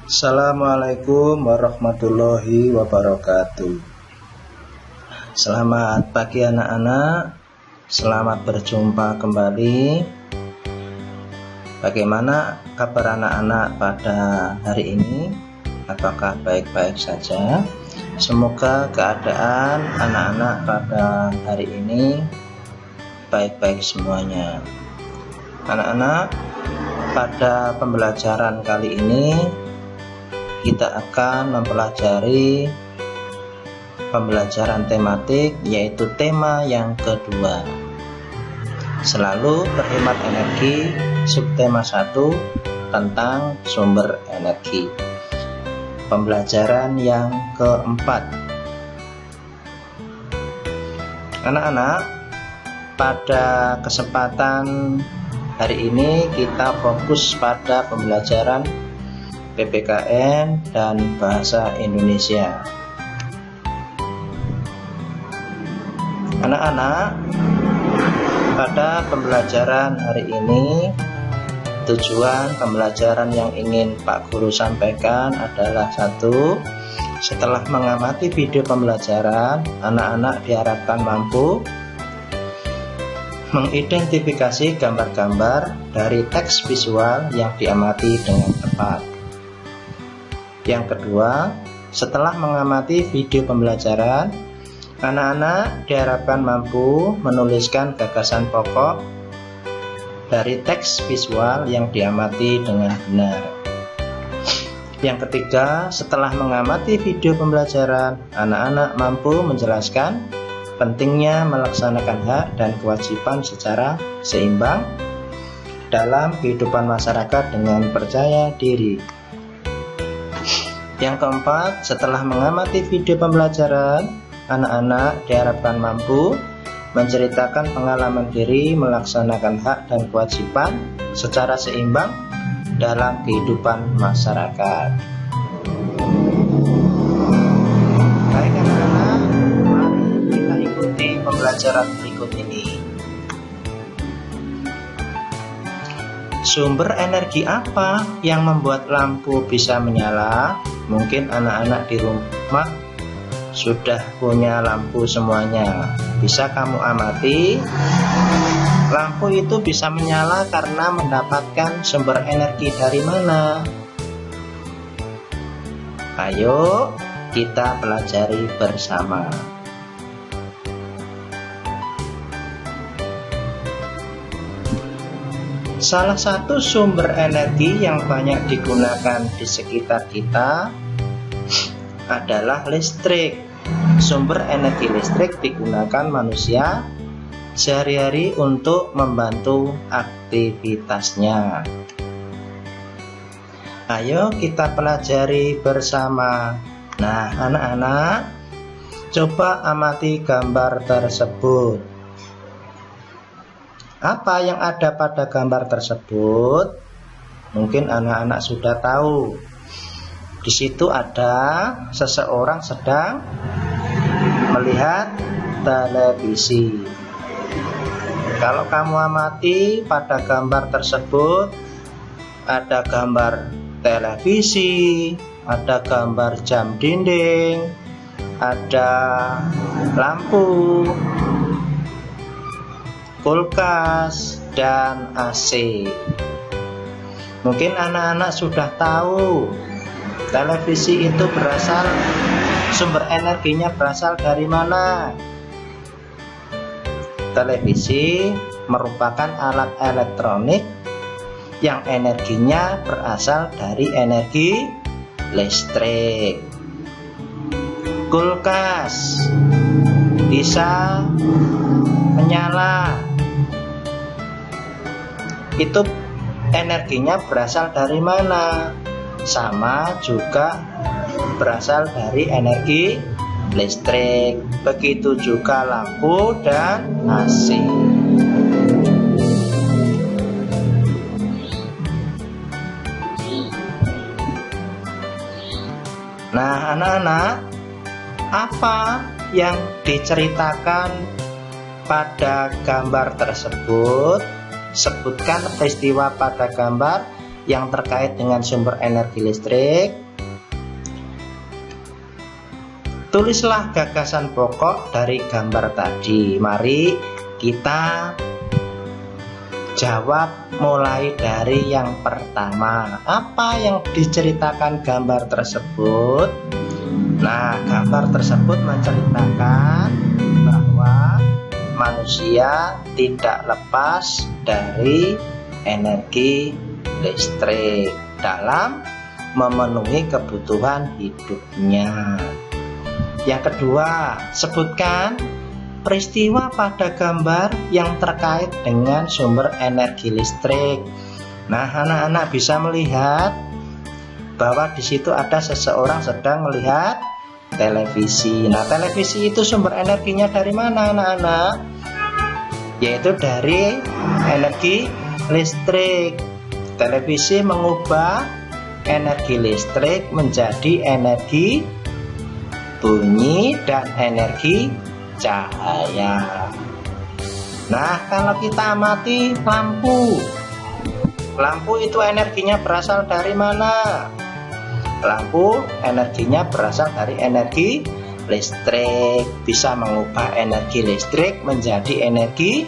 Assalamualaikum warahmatullahi wabarakatuh. Selamat pagi anak-anak. Selamat berjumpa kembali. Bagaimana kabar anak-anak pada hari ini? Apakah baik-baik saja? Semoga keadaan anak-anak pada hari ini baik-baik semuanya. Anak-anak, pada pembelajaran kali ini kita akan mempelajari pembelajaran tematik, yaitu tema yang kedua, selalu berhemat energi, subtema 1 tentang sumber energi. Pembelajaran yang keempat. Anak-anak, pada kesempatan hari ini kita fokus pada pembelajaran PPKN dan Bahasa Indonesia. Anak-anak, pada pembelajaran hari ini, tujuan pembelajaran yang ingin Pak Guru sampaikan adalah satu, setelah mengamati video pembelajaran, anak-anak diharapkan mampu mengidentifikasi gambar-gambar dari teks visual yang diamati dengan tepat. Yang kedua, setelah mengamati video pembelajaran, anak-anak diharapkan mampu menuliskan gagasan pokok dari teks visual yang diamati dengan benar. Yang ketiga, setelah mengamati video pembelajaran, anak-anak mampu menjelaskan pentingnya melaksanakan hak dan kewajiban secara seimbang dalam kehidupan masyarakat dengan percaya diri. Yang keempat, setelah mengamati video pembelajaran, anak-anak diharapkan mampu menceritakan pengalaman diri melaksanakan hak dan kewajiban secara seimbang dalam kehidupan masyarakat. Baik anak-anak, mari kita ikuti pembelajaran berikut ini. Sumber energi apa yang membuat lampu bisa menyala? Mungkin anak-anak di rumah sudah punya lampu semuanya. Bisa kamu amati, lampu itu bisa menyala karena mendapatkan sumber energi dari mana? Ayo kita pelajari bersama. Salah satu sumber energi yang banyak digunakan di sekitar kita adalah listrik. Sumber energi listrik digunakan manusia sehari-hari untuk membantu aktivitasnya. Ayo kita pelajari bersama. Nah, anak-anak, coba amati gambar tersebut. Apa yang ada pada gambar tersebut? Mungkin anak-anak sudah tahu. Di situ ada seseorang sedang melihat televisi. Kalau kamu amati pada gambar tersebut, ada gambar televisi, ada gambar jam dinding, ada lampu, kulkas, dan AC. Mungkin anak-anak sudah tahu televisi itu sumber energinya berasal dari mana? Televisi merupakan alat elektronik yang energinya berasal dari energi listrik. Kulkas bisa menyala. Itu energinya berasal dari mana? Sama juga berasal dari energi listrik. Begitu juga lampu dan AC. Nah, anak-anak, apa yang diceritakan pada gambar tersebut? Sebutkan peristiwa pada gambar yang terkait dengan sumber energi listrik. Tulislah gagasan pokok dari gambar tadi. Mari kita jawab mulai dari yang pertama. Apa yang diceritakan gambar tersebut? Nah, gambar tersebut menceritakan bahwa manusia tidak lepas dari energi listrik dalam memenuhi kebutuhan hidupnya. Yang kedua, sebutkan peristiwa pada gambar yang terkait dengan sumber energi listrik. Nah, anak-anak bisa melihat bahwa di situ ada seseorang sedang melihat televisi. Nah, televisi itu sumber energinya dari mana, anak-anak? Yaitu dari energi listrik. Televisi mengubah energi listrik menjadi energi bunyi dan energi cahaya. Nah, kalau kita amati lampu itu energinya berasal dari mana? Lampu energinya berasal dari energi listrik, bisa mengubah energi listrik menjadi energi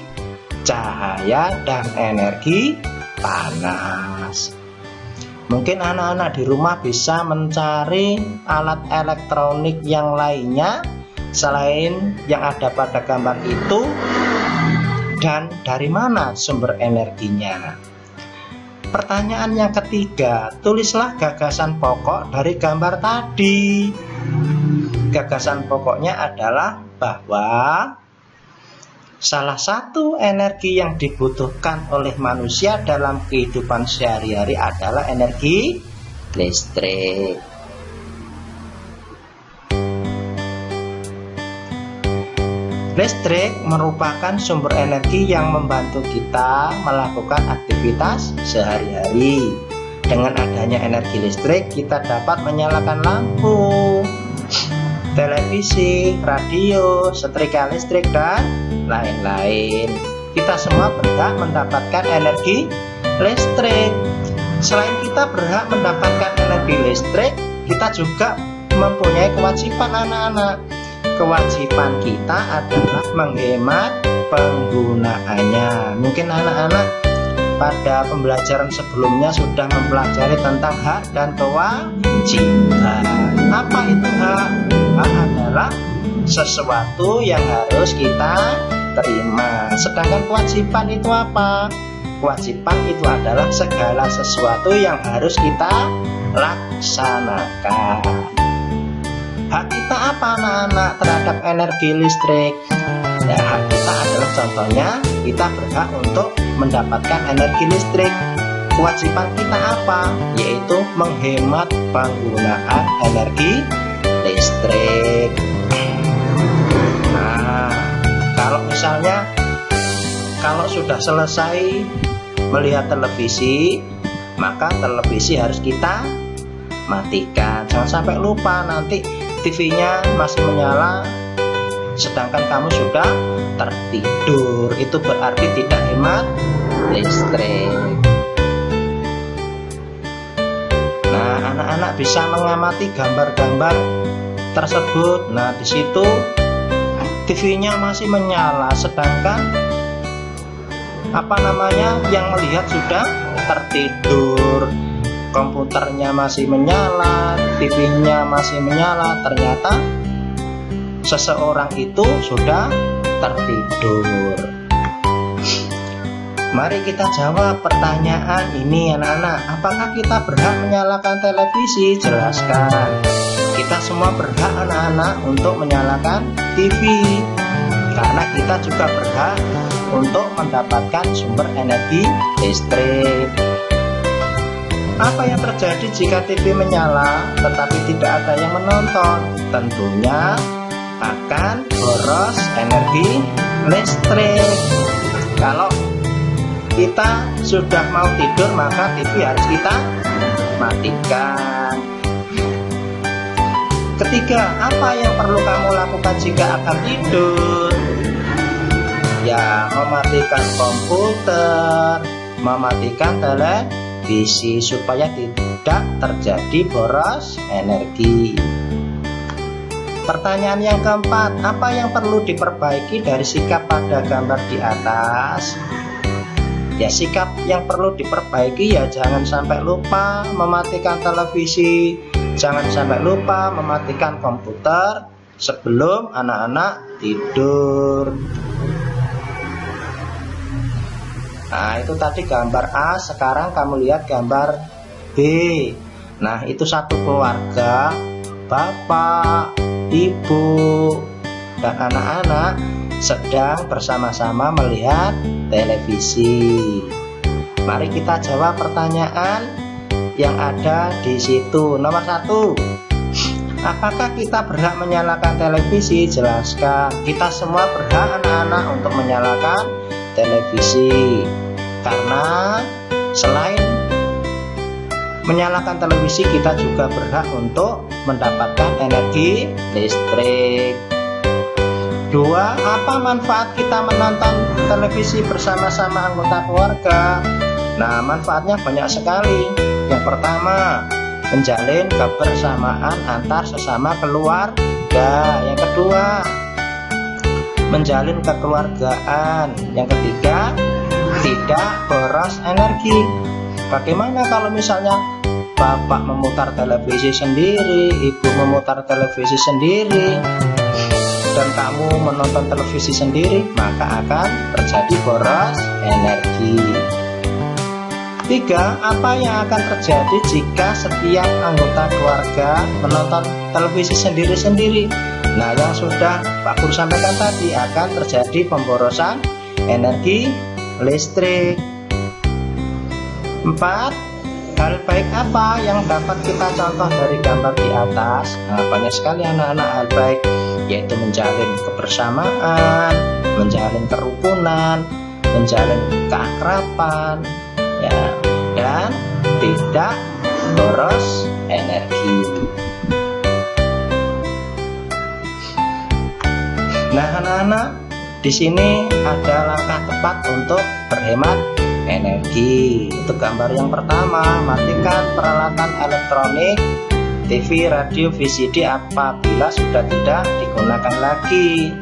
cahaya dan energi panas. Mungkin anak-anak di rumah bisa mencari alat elektronik yang lainnya selain yang ada pada gambar itu, dan dari mana sumber energinya. Pertanyaan yang ketiga, tulislah gagasan pokok dari gambar tadi. Gagasan pokoknya adalah bahwa salah satu energi yang dibutuhkan oleh manusia dalam kehidupan sehari-hari adalah energi listrik. Listrik merupakan sumber energi yang membantu kita melakukan aktivitas sehari-hari. Dengan adanya energi listrik, kita dapat menyalakan lampu, televisi, radio, setrika listrik, dan lain-lain. Kita semua berhak mendapatkan energi listrik. Selain kita berhak mendapatkan energi listrik, kita juga mempunyai kewajiban, anak-anak. Kewajiban kita adalah menghemat penggunaannya. Mungkin anak-anak pada pembelajaran sebelumnya sudah mempelajari tentang hak dan kewajiban. Apa itu hak? Hak adalah sesuatu yang harus kita terima. Sedangkan kewajiban itu apa? Kewajiban itu adalah segala sesuatu yang harus kita laksanakan. Hak kita apa, anak-anak, terhadap energi listrik? Ya, hak kita adalah contohnya kita berhak untuk mendapatkan energi listrik. Kewajiban kita apa? Yaitu menghemat penggunaan energi listrik. Nah, kalau misalnya kalau sudah selesai melihat televisi, maka televisi harus kita matikan. Jangan sampai lupa, nanti TV-nya masih menyala sedangkan kamu sudah tertidur. Itu berarti tidak hemat listrik. Nah, anak-anak bisa mengamati gambar-gambar tersebut. Nah, di situ TV-nya masih menyala sedangkan yang melihat sudah tertidur. Komputernya masih menyala, TV-nya masih menyala, ternyata seseorang itu sudah tertidur. Mari kita jawab pertanyaan ini, anak-anak. Apakah kita berhak menyalakan televisi? Jelaskan. Kita semua berhak, anak-anak, untuk menyalakan TV, karena kita juga berhak untuk mendapatkan sumber energi listrik. Apa yang terjadi jika TV menyala tetapi tidak ada yang menonton? Tentunya akan boros energi listrik. Kalau kita sudah mau tidur, maka TV harus kita matikan. Ketiga, apa yang perlu kamu lakukan jika akan tidur? Ya, mematikan komputer, mematikan televisi, televisi supaya tidak terjadi boros energi. Pertanyaan yang keempat, apa yang perlu diperbaiki dari sikap pada gambar di atas? Ya, sikap yang perlu diperbaiki ya jangan sampai lupa mematikan televisi, jangan sampai lupa mematikan komputer sebelum anak-anak tidur. Nah, itu tadi gambar A, sekarang kamu lihat gambar B. Nah, itu satu keluarga, bapak, ibu, dan anak-anak sedang bersama-sama melihat televisi. Mari kita jawab pertanyaan yang ada di situ. Nomor 1, apakah kita berhak menyalakan televisi? Jelaskan. Kita semua berhak, anak-anak, untuk menyalakan televisi, karena selain menyalakan televisi kita juga berhak untuk mendapatkan energi listrik. 2, apa manfaat kita menonton televisi bersama-sama anggota keluarga? Nah, manfaatnya banyak sekali. Yang pertama, menjalin kebersamaan antar sesama keluarga. Yang kedua, menjalin kekeluargaan. Yang ketiga, tidak boros energi. Bagaimana kalau misalnya bapak memutar televisi sendiri, ibu memutar televisi sendiri, dan kamu menonton televisi sendiri, maka akan terjadi boros energi. 3, apa yang akan terjadi jika setiap anggota keluarga menonton televisi sendiri-sendiri? Nah, yang sudah Pak Guru sampaikan tadi, akan terjadi pemborosan energi listrik. 4, hal baik apa yang dapat kita contoh dari gambar di atas? Nah, banyak sekali anak-anak hal baik, yaitu menjalin kebersamaan, menjalin kerukunan, menjalin keakraban, ya, dan tidak boros energi. Nah, anak-anak, di sini ada langkah tepat untuk berhemat energi. Itu gambar yang pertama, matikan peralatan elektronik, TV, radio, VCD apabila sudah tidak digunakan lagi.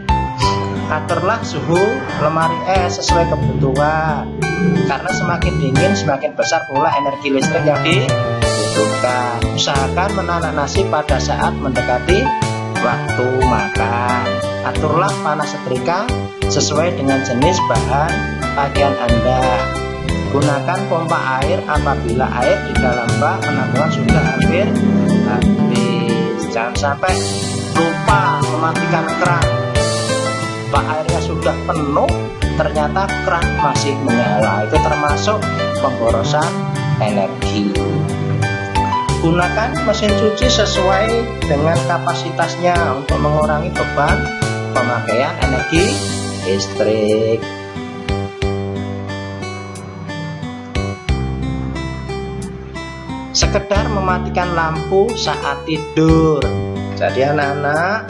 Aturlah suhu lemari es sesuai kebutuhan, karena semakin dingin semakin besar pula energi listrik yang dibutuhkan. Usahakan menanak nasi pada saat mendekati waktu makan. Aturlah panas setrika sesuai dengan jenis bahan pakaian Anda. Gunakan pompa air apabila air di dalam bak penampungan sudah hampir habis. Jangan sampai lupa mematikan keran. Bak airnya sudah penuh, ternyata keran masih menyala. Itu termasuk pemborosan energi. Gunakan mesin cuci sesuai dengan kapasitasnya untuk mengurangi beban pemakaian energi listrik. Sekedar mematikan lampu saat tidur. Jadi anak-anak,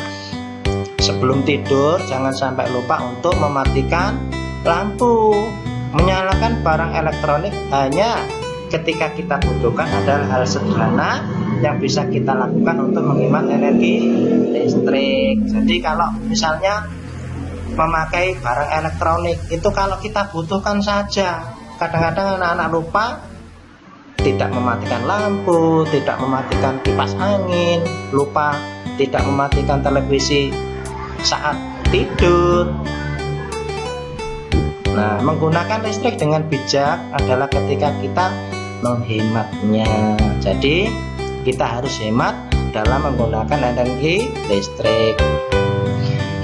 sebelum tidur jangan sampai lupa untuk mematikan lampu. Menyalakan barang elektronik hanya ketika kita butuhkan adalah hal sederhana yang bisa kita lakukan untuk menghemat energi listrik. Jadi kalau misalnya memakai barang elektronik itu kalau kita butuhkan saja. Kadang-kadang anak-anak lupa, tidak mematikan lampu, tidak mematikan kipas angin, lupa tidak mematikan televisi saat tidur. Nah, menggunakan listrik dengan bijak adalah ketika kita menghematnya. Jadi kita harus hemat dalam menggunakan energi listrik.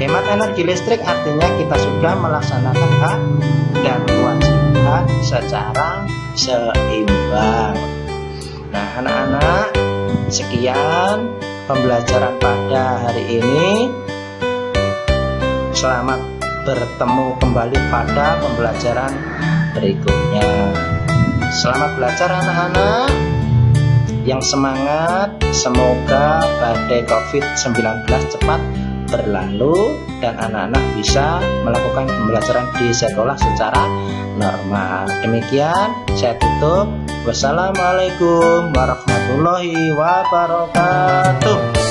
Hemat energi listrik artinya kita sudah melaksanakan hak dan kewajiban secara seimbang. Nah, anak-anak, sekian pembelajaran pada hari ini. Selamat bertemu kembali pada pembelajaran berikutnya. Selamat belajar anak-anak yang semangat. Semoga badai COVID-19 cepat berlalu dan anak-anak bisa melakukan pembelajaran di sekolah secara normal. Demikian saya tutup. Wassalamualaikum warahmatullahi wabarakatuh.